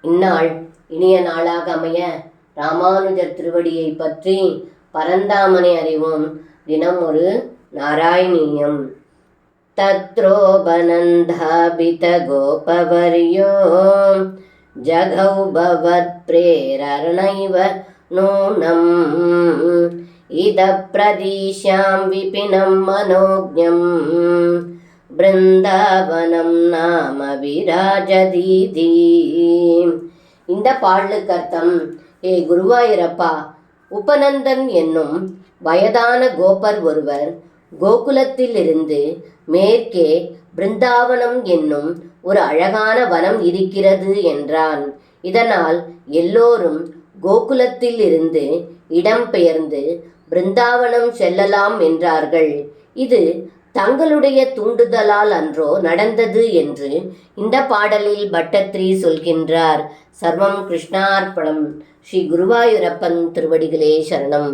இந்நாள் இனிய நாளாக அமைய ராமானுஜர் திருவடியை பற்றி பரந்தாமனை அறிவோம். தினம் ஒரு நாராயணீயம். தத்ரோபநந்தாபித கோபவர்யோ ஜகௌ பவத் பிரேரணைவ நூனம் இத பிரதீஷாம் விபினம் மனோஜம் பிருந்தாவனம் நாம விராஜதீதி. இந்த பாடலுக்கு அர்த்தம்: ஏ குருவாயூரப்பா, உபநந்தன் என்னும் வயதான கோபர் ஒருவர் கோகுலத்தில் இருந்து மேற்கே பிருந்தாவனம் என்னும் ஒரு அழகான வனம் இருக்கிறது என்றான். இதனால் எல்லோரும் கோகுலத்தில் இருந்து இடம்பெயர்ந்து பிருந்தாவனம் செல்லலாம் என்றார்கள். இது தங்களுடைய தூண்டுதலால் அன்றோ நடந்தது என்று இந்த பாடலில் பட்டத்ரி சொல்கின்றார். சர்வம் கிருஷ்ணார்ப்பணம். ஸ்ரீ குருவாயூரப்பன் திருவடிகளே சரணம்.